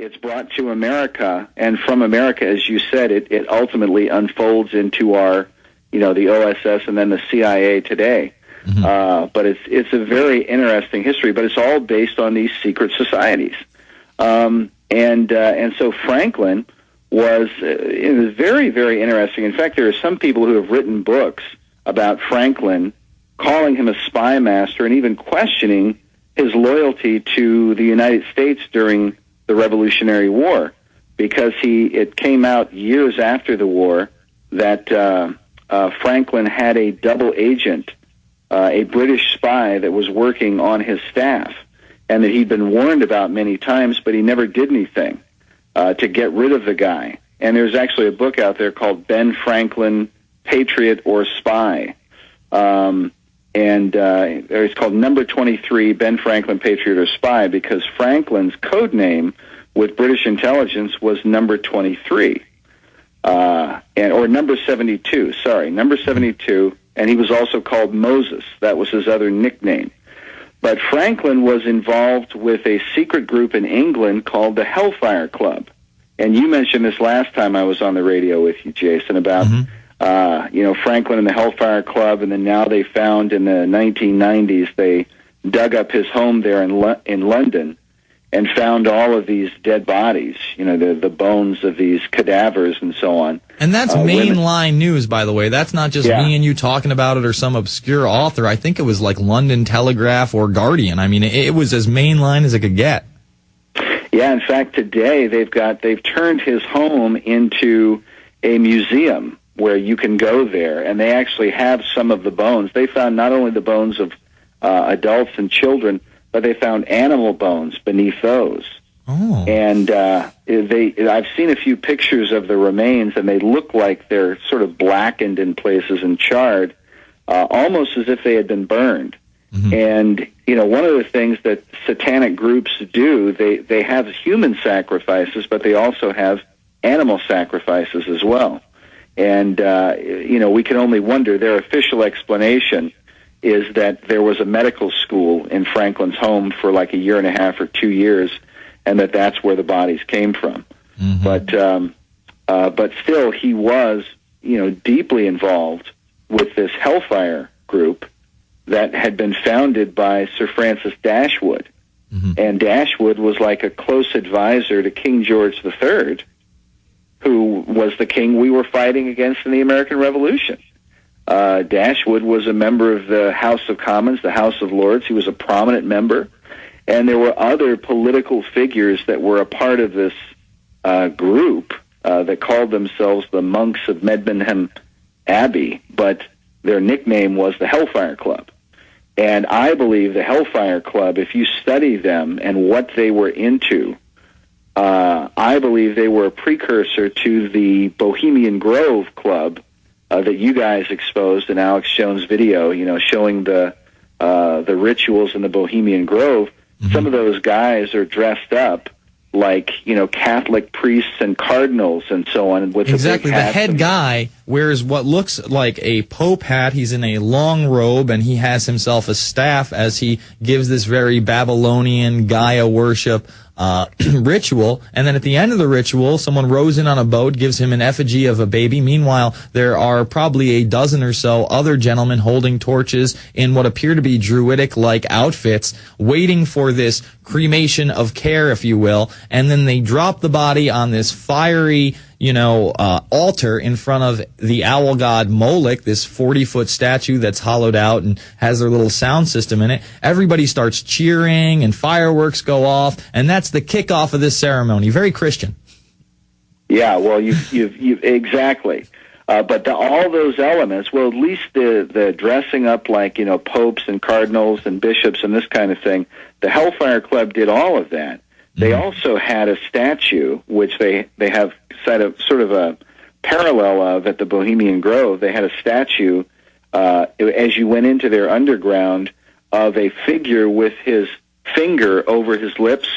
it's brought to America, and from America, as you said, it ultimately unfolds into our, the OSS and then the CIA today. But it's a very interesting history, but it's all based on these secret societies. And so Franklin was very, very interesting. In fact, there are some people who have written books about Franklin, calling him a spy master and even questioning his loyalty to the United States during the Revolutionary War, because it came out years after the war that Franklin had a double agent, a British spy that was working on his staff, and that he'd been warned about many times, but he never did anything to get rid of the guy. And there's actually a book out there called Ben Franklin, Patriot or Spy. It's called Number 23, Ben Franklin, Patriot or Spy, because Franklin's code name with British intelligence was Number 23, or Number 72, Number 72, and he was also called Moses. That was his other nickname. But Franklin was involved with a secret group in England called the Hellfire Club. And you mentioned this last time I was on the radio with you, Jason, about Franklin and the Hellfire Club, and then now they found in the 1990s, they dug up his home there in London and found all of these dead bodies, the bones of these cadavers and so on. And that's mainline news, by the way. That's not just me and you talking about it or some obscure author. I think it was like London Telegraph or Guardian. I mean, it was as mainline as it could get. Yeah, in fact, today they've turned his home into a museum where you can go there, and they actually have some of the bones. They found not only the bones of adults and children, but they found animal bones beneath those. Oh. And I've seen a few pictures of the remains, and they look like they're sort of blackened in places and charred, almost as if they had been burned. And, one of the things that satanic groups do, they have human sacrifices, but they also have animal sacrifices as well. And, we can only wonder. Their official explanation is that there was a medical school in Franklin's home for like a year and a half or 2 years, and that's where the bodies came from. But still, he was, deeply involved with this Hellfire group that had been founded by Sir Francis Dashwood. And Dashwood was like a close advisor to King George III, who was the king we were fighting against in the American Revolution. Dashwood was a member of the House of Commons, the House of Lords. He was a prominent member. And there were other political figures that were a part of this group that called themselves the Monks of Medmenham Abbey, but their nickname was the Hellfire Club. And I believe the Hellfire Club, if you study them and what they were into, I believe they were a precursor to the Bohemian Grove Club that you guys exposed in Alex Jones' video, showing the rituals in the Bohemian Grove. Some of those guys are dressed up like, Catholic priests and cardinals and so on. With exactly. The head guy wears what looks like a pope hat. He's in a long robe, and he has himself a staff as he gives this very Babylonian Gaia worship ritual. And then at the end of the ritual, someone rows in on a boat, gives him an effigy of a baby. Meanwhile, there are probably a dozen or so other gentlemen holding torches in what appear to be druidic-like outfits, waiting for this cremation of care, if you will. And then they drop the body on this fiery, altar in front of the owl god Moloch, this 40-foot statue that's hollowed out and has their little sound system in it. Everybody starts cheering and fireworks go off, and that's the kickoff of this ceremony. Very Christian. Yeah, well, you've exactly. But all those elements, well, at least the dressing up like, popes and cardinals and bishops and this kind of thing, the Hellfire Club did all of that. They also had a statue, which they have sort of a parallel of at the Bohemian Grove. They had a statue as you went into their underground of a figure with his finger over his lips,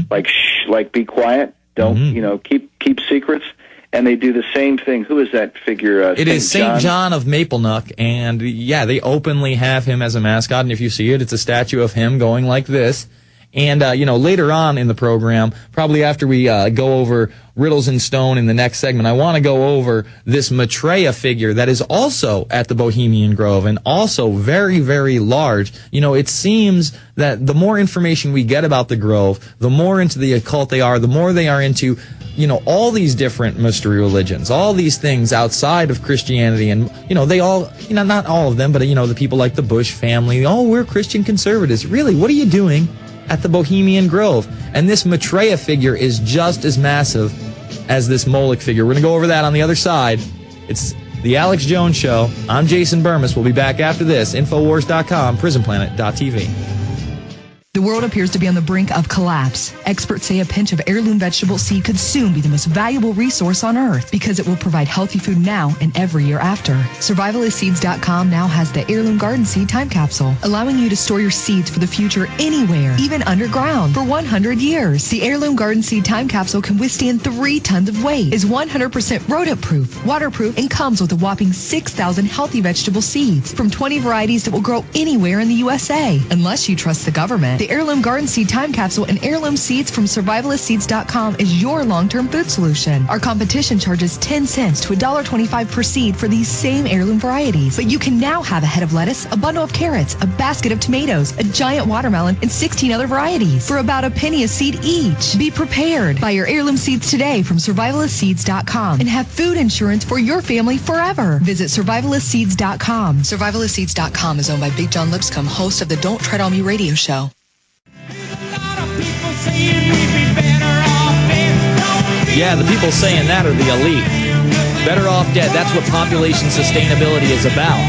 like shh, like be quiet, don't keep secrets. And they do the same thing. Who is that figure? It is St. John of Maplenook, and they openly have him as a mascot. And if you see it, it's a statue of him going like this. And, later on in the program, probably after we go over Riddles in Stone in the next segment, I want to go over this Maitreya figure that is also at the Bohemian Grove and also very, very large. It seems that the more information we get about the Grove, the more into the occult they are, the more they are into all these different mystery religions, all these things outside of Christianity. And, they all, not all of them, but, the people like the Bush family, we're Christian conservatives. Really, what are you doing at the Bohemian Grove? And this Maitreya figure is just as massive as this Moloch figure. We're going to go over that on the other side. It's the Alex Jones Show. I'm Jason Bermas. We'll be back after this. Infowars.com, PrisonPlanet.tv. The world appears to be on the brink of collapse. Experts say a pinch of heirloom vegetable seed could soon be the most valuable resource on Earth because it will provide healthy food now and every year after. Survivalistseeds.com now has the Heirloom Garden Seed Time Capsule, allowing you to store your seeds for the future anywhere, even underground, for 100 years. The Heirloom Garden Seed Time Capsule can withstand 3 tons of weight, is 100% rodent-proof, waterproof, and comes with a whopping 6,000 healthy vegetable seeds from 20 varieties that will grow anywhere in the USA. Unless you trust the government, the Heirloom Garden Seed Time Capsule and heirloom seeds from survivalistseeds.com is your long-term food solution. Our competition charges 10 cents to $1.25 per seed for these same heirloom varieties. But you can now have a head of lettuce, a bundle of carrots, a basket of tomatoes, a giant watermelon, and 16 other varieties for about a penny a seed each. Be prepared. Buy your heirloom seeds today from survivalistseeds.com and have food insurance for your family forever. Visit survivalistseeds.com. Survivalistseeds.com is owned by Big John Lipscomb, host of the Don't Tread on Me radio show. Yeah, the people saying that are the elite. Better off dead. That's what population sustainability is about.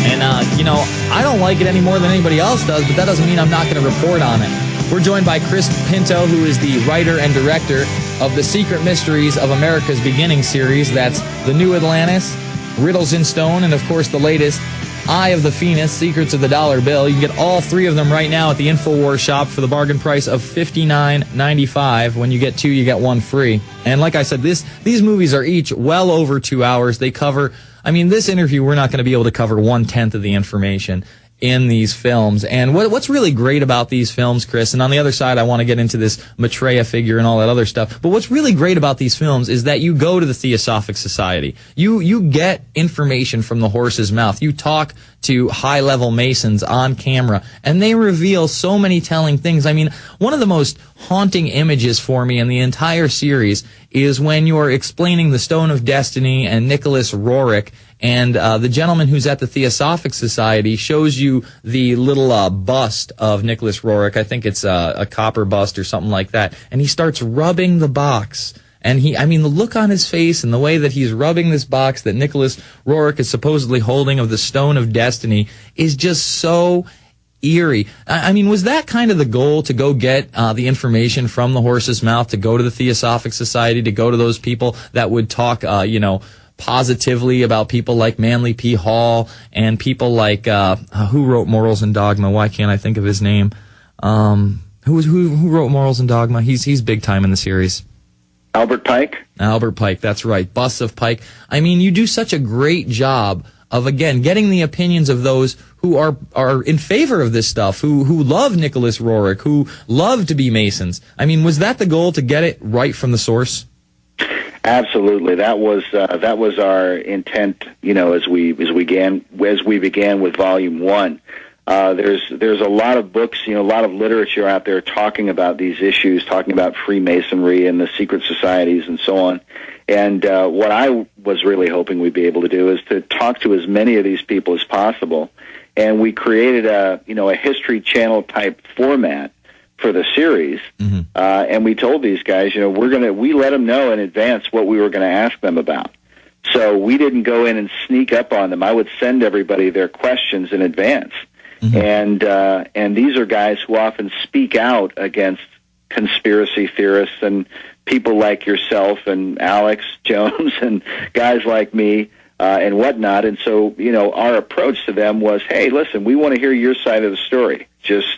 And, I don't like it any more than anybody else does, but that doesn't mean I'm not going to report on it. We're joined by Chris Pinto, who is the writer and director of the Secret Mysteries of America's Beginning series. That's The New Atlantis, Riddles in Stone, and, of course, the latest, Eye of the Phoenix, Secrets of the Dollar Bill. You can get all 3 of them right now at the InfoWars shop for the bargain price of $59.95. When you get 2, you get 1 free. And like I said, these movies are each well over 2 hours. They cover, this interview, we're not going to be able to cover 1/10 of the information in these films. And what's really great about these films, Chris, and on the other side, I want to get into this Maitreya figure and all that other stuff, but what's really great about these films is that you go to the Theosophic Society. You get information from the horse's mouth. You talk to high-level Masons on camera, and they reveal so many telling things. One of the most haunting images for me in the entire series is when you're explaining the Stone of Destiny and Nicholas Roerich, and the gentleman who's at the Theosophic Society shows you the little bust of Nicholas Roerich. I think it's a copper bust or something like that. And he starts rubbing the box. And the look on his face and the way that he's rubbing this box that Nicholas Roerich is supposedly holding of the Stone of Destiny is just so eerie. Was that kind of the goal, to go get the information from the horse's mouth, to go to the Theosophic Society, to go to those people that would talk, positively about people like Manly P. Hall and people like who wrote Morals and Dogma? Why can't I think of his name? Who wrote Morals and Dogma? He's big time in the series. Albert Pike? Albert Pike, that's right. Busts of Pike. You do such a great job of, again, getting the opinions of those who are in favor of this stuff, who love Nicholas Roerich, who love to be Masons. Was that the goal, to get it right from the source? Absolutely, that was our intent. As we began with Volume 1. There's a lot of books, a lot of literature out there talking about these issues, talking about Freemasonry and the secret societies and so on. And what I was really hoping we'd be able to do is to talk to as many of these people as possible. And we created a History Channel type format for the series. Mm-hmm. And we told these guys, we let them know in advance what we were going to ask them about. So we didn't go in and sneak up on them. I would send everybody their questions in advance. Mm-hmm. And these are guys who often speak out against conspiracy theorists and people like yourself and Alex Jones and guys like me and whatnot. And so, our approach to them was, hey, listen, we want to hear your side of the story. Just,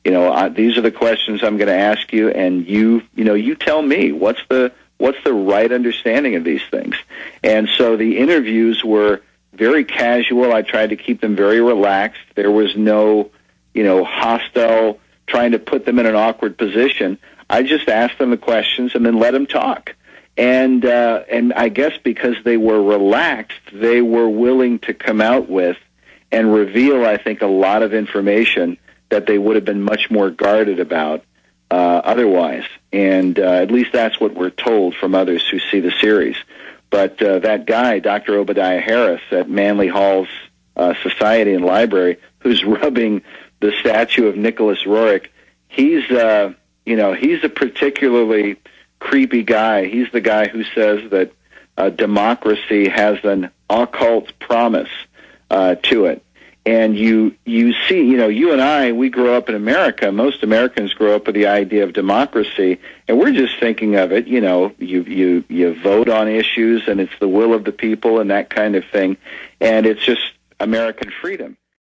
these are the questions I'm going to ask you, and you tell me what's the right understanding of these things. And so the interviews were very casual. I tried to keep them very relaxed. There was no, hostile trying to put them in an awkward position. I just asked them the questions and then let them talk. And I guess because they were relaxed, they were willing to come out with and reveal, I think, a lot of information that they would have been much more guarded about otherwise. And at least that's what we're told from others who see the series. But that guy, Dr. Obadiah Harris at Manly Hall's Society and Library, who's rubbing the statue of Nicholas Roerich, he's a particularly creepy guy. He's the guy who says that democracy has an occult promise to it. And you see, you and I, we grow up in America. Most Americans grow up with the idea of democracy, and we're just thinking of it, you vote on issues, and it's the will of the people and that kind of thing, and it's just American freedom.